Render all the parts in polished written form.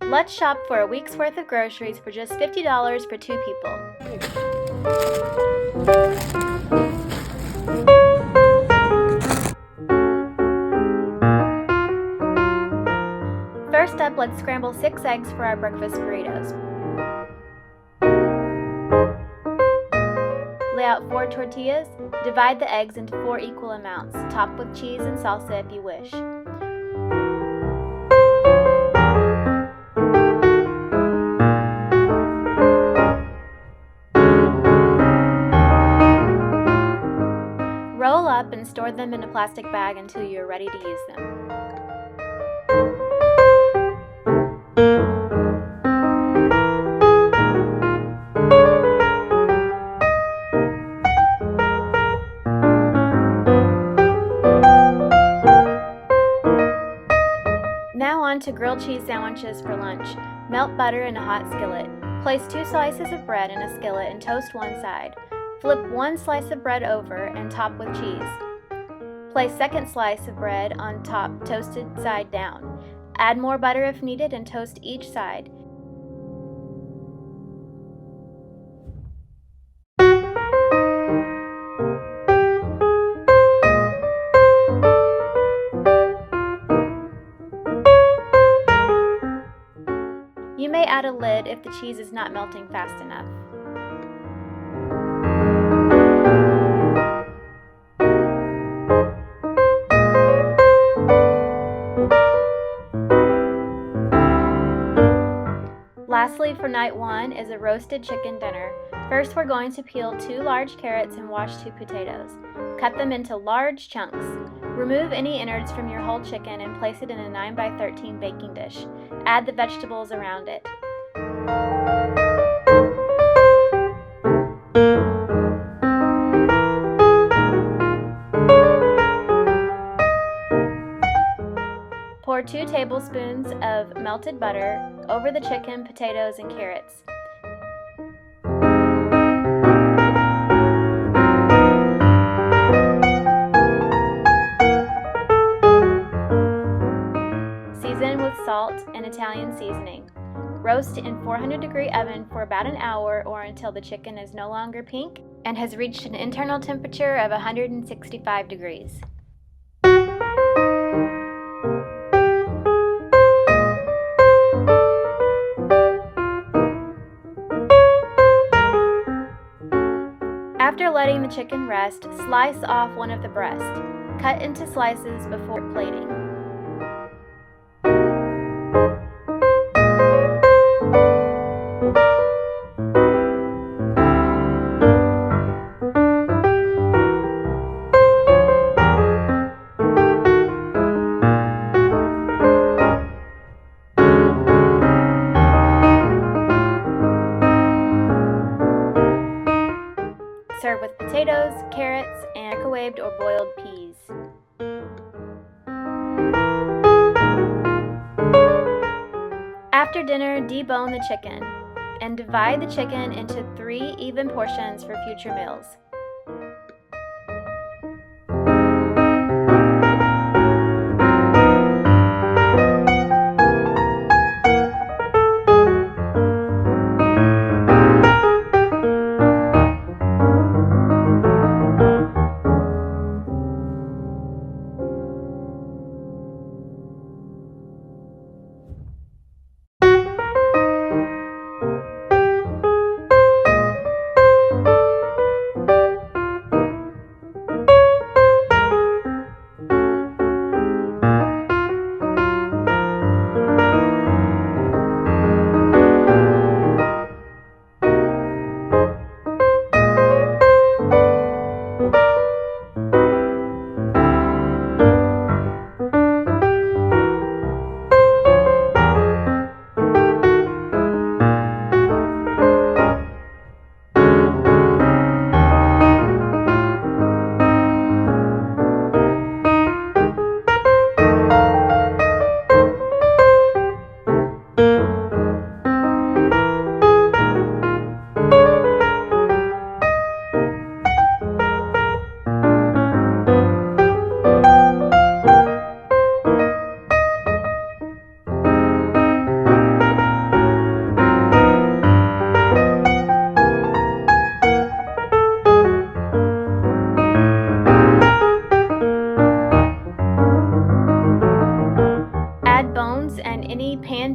Let's shop for a week's worth of groceries for just $50 for 2 people. First up, let's scramble 6 eggs for our breakfast burritos. Lay out 4 tortillas. Divide the eggs into 4 equal amounts. Top with cheese and salsa if you wish. Roll up and store them in a plastic bag until you are ready to use them. Now on to grilled cheese sandwiches for lunch. Melt butter in a hot skillet. Place 2 slices of bread in a skillet and toast one side. Flip 1 slice of bread over and top with cheese. Place second slice of bread on top, toasted side down. Add more butter if needed and toast each side. You may add a lid if the cheese is not melting fast enough. Lastly, for night 1 is a roasted chicken dinner. First, we're going to peel 2 large carrots and wash 2 potatoes. Cut them into large chunks. Remove any innards from your whole chicken and place it in a 9x13 baking dish. Add the vegetables around it. Pour 2 tablespoons of melted butter over the chicken, potatoes, and carrots. Season with salt and Italian seasoning. Roast in 400-degree oven for about an hour or until the chicken is no longer pink and has reached an internal temperature of 165 degrees. After letting the chicken rest, slice off one of the breasts. Cut into slices before plating. Serve with potatoes, carrots, and microwaved or boiled peas. After dinner, debone the chicken and divide the chicken into 3 even portions for future meals.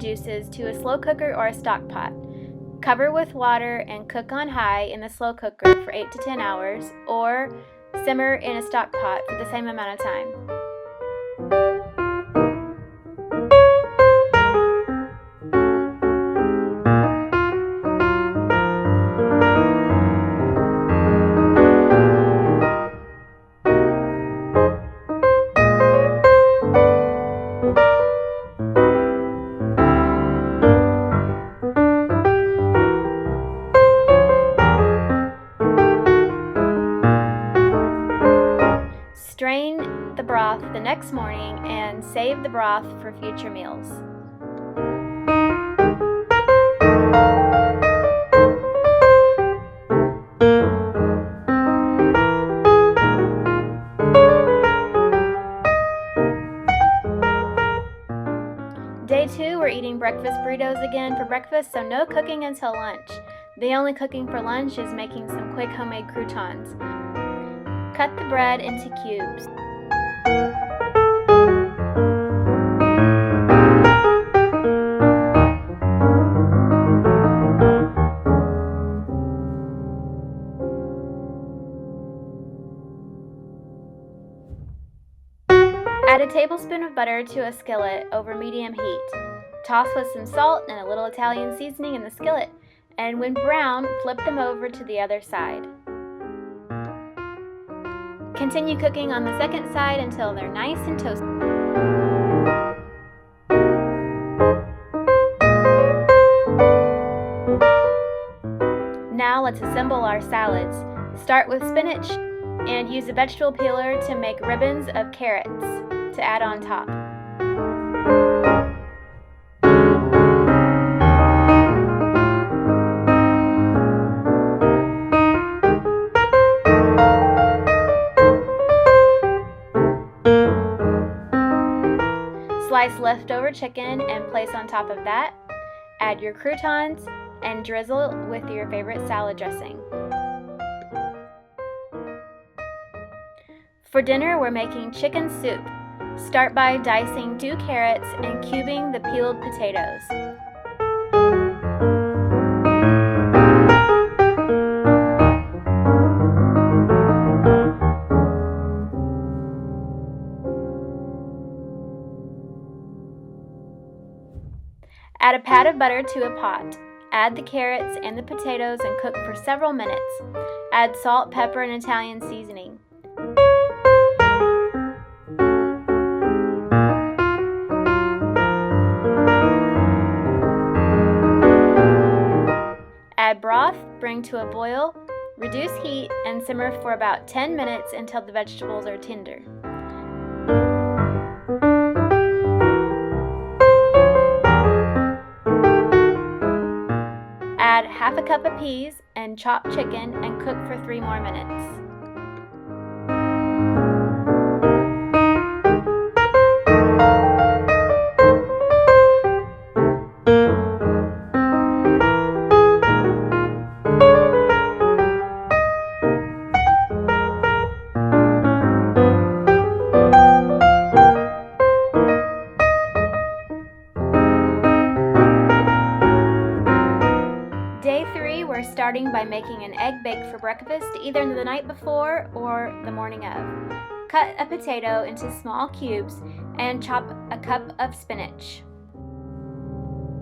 juices to a slow cooker or a stock pot. Cover with water and cook on high in the slow cooker for 8 to 10 hours, or simmer in a stock pot for the same amount of time. Strain the broth the next morning and save the broth for future meals. Day 2, we're eating breakfast burritos again for breakfast, so no cooking until lunch. The only cooking for lunch is making some quick homemade croutons. Cut the bread into cubes. Add a tablespoon of butter to a skillet over medium heat. Toss with some salt and a little Italian seasoning in the skillet, and when brown, flip them over to the other side. Continue cooking on the second side until they're nice and toasted. Now let's assemble our salads. Start with spinach and use a vegetable peeler to make ribbons of carrots to add on top. Slice leftover chicken and place on top of that. Add your croutons and drizzle with your favorite salad dressing. For dinner, we're making chicken soup. Start by dicing 2 carrots and cubing the peeled potatoes. Add a pat of butter to a pot. Add the carrots and the potatoes and cook for several minutes. Add salt, pepper, and Italian seasoning. Add broth, bring to a boil, reduce heat, and simmer for about 10 minutes until the vegetables are tender. Add half a cup of peas and chopped chicken and cook for 3 more minutes. Day 3, we're starting by making an egg bake for breakfast either the night before or the morning of. Cut a potato into small cubes and chop a cup of spinach.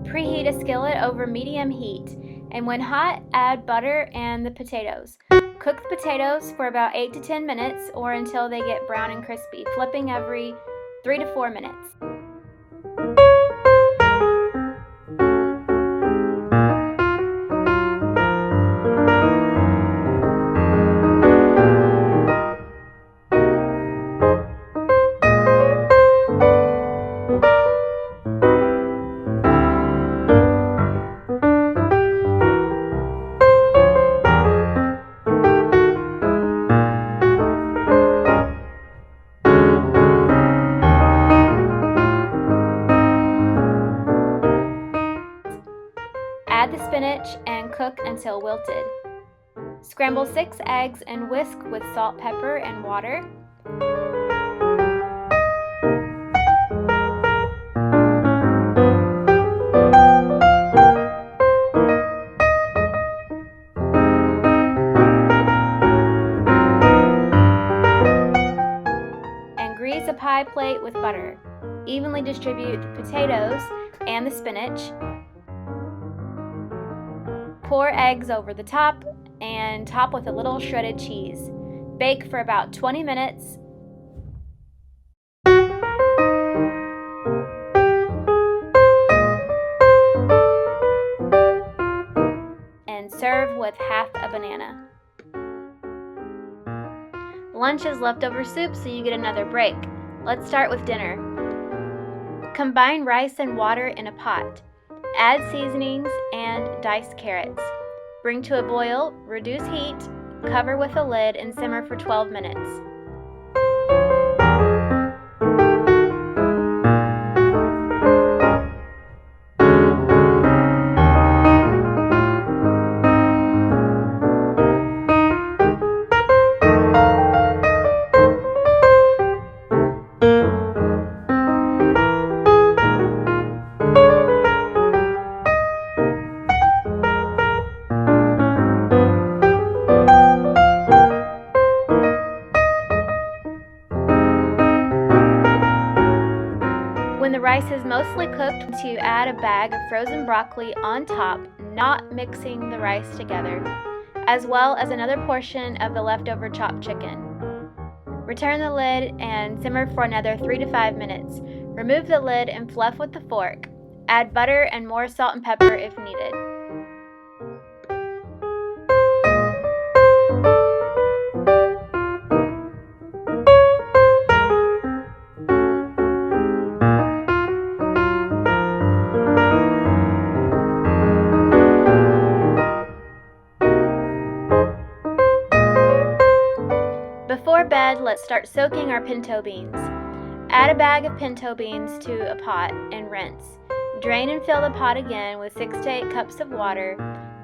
Preheat a skillet over medium heat, and when hot, add butter and the potatoes. Cook the potatoes for about 8 to 10 minutes or until they get brown and crispy, flipping every 3 to 4 minutes. Add the spinach and cook until wilted. Scramble 6 eggs and whisk with salt, pepper, and water. plate with butter. Evenly distribute the potatoes and the spinach. Pour eggs over the top and top with a little shredded cheese. Bake for about 20 minutes. And serve with half a banana. Lunch is leftover soup, so you get another break. Let's start with dinner. Combine rice and water in a pot. Add seasonings and diced carrots. Bring to a boil, reduce heat, cover with a lid, and simmer for 12 minutes. When the rice is mostly cooked, to add a bag of frozen broccoli on top, not mixing the rice together, as well as another portion of the leftover chopped chicken. Return the lid and simmer for another 3 to 5 minutes. Remove the lid and fluff with the fork. Add butter and more salt and pepper if needed. Before bed, let's start soaking our pinto beans. Add a bag of pinto beans to a pot and rinse. Drain and fill the pot again with 6 to 8 cups of water.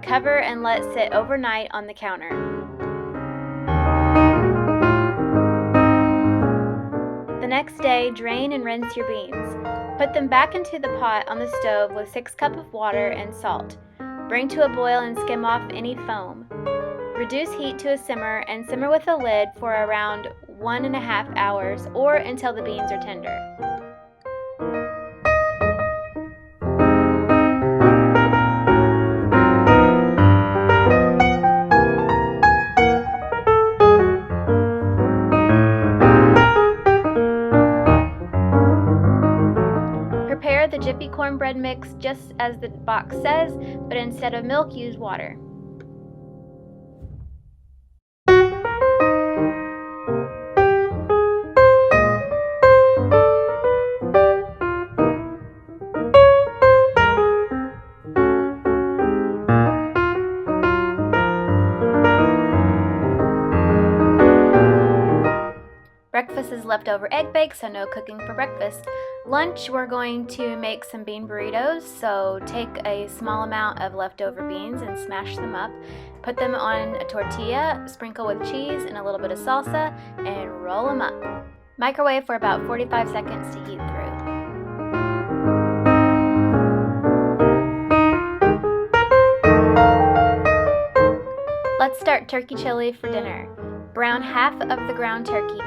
Cover and let sit overnight on the counter. The next day, drain and rinse your beans. Put them back into the pot on the stove with 6 cups of water and salt. Bring to a boil and skim off any foam. Reduce heat to a simmer and simmer with a lid for around 1.5 hours or until the beans are tender. Prepare the Jiffy cornbread mix just as the box says, but instead of milk, use water. Breakfast is leftover egg bake, so no cooking for breakfast. Lunch, we're going to make some bean burritos, so take a small amount of leftover beans and smash them up. Put them on a tortilla, sprinkle with cheese and a little bit of salsa, and roll them up. Microwave for about 45 seconds to heat through. Let's start turkey chili for dinner. Brown half of the ground turkey.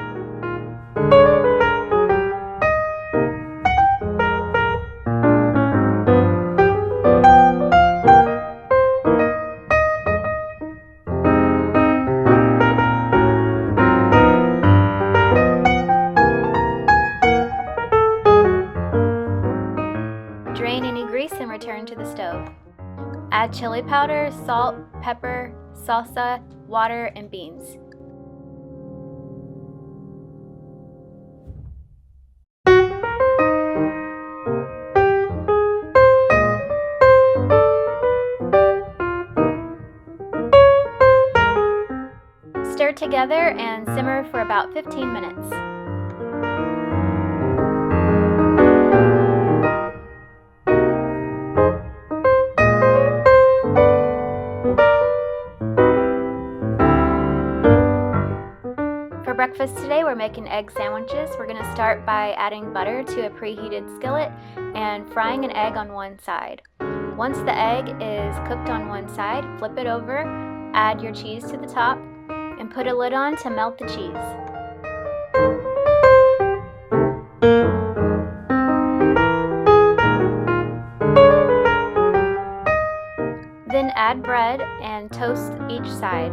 Drain any grease and return to the stove. Add chili powder, salt, pepper, salsa, water, and beans. Stir together and simmer for about 15 minutes. For breakfast today, we're making egg sandwiches. We're going to start by adding butter to a preheated skillet and frying an egg on one side. Once the egg is cooked on one side, flip it over, add your cheese to the top, and put a lid on to melt the cheese. Then add bread and toast each side.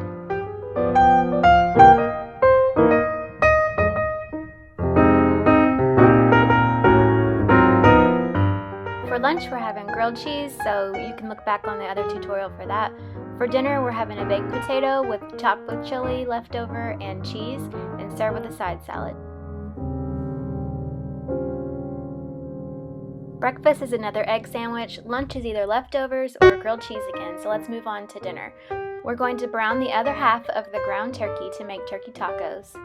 For lunch, we're having grilled cheese, so you can look back on the other tutorial for that. For dinner, we're having a baked potato topped with chili leftover and cheese, and served with a side salad. Breakfast is another egg sandwich. Lunch is either leftovers or grilled cheese again, so let's move on to dinner. We're going to brown the other half of the ground turkey to make turkey tacos.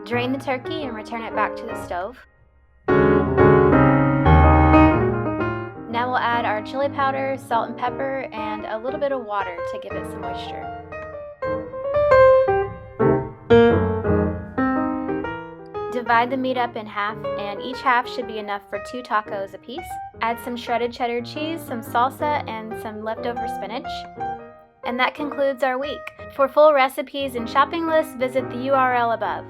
Drain the turkey and return it back to the stove. Now we'll add our chili powder, salt and pepper, and a little bit of water to give it some moisture. Divide the meat up in half, and each half should be enough for 2 tacos apiece. Add some shredded cheddar cheese, some salsa, and some leftover spinach. And that concludes our week. For full recipes and shopping lists, visit the URL above.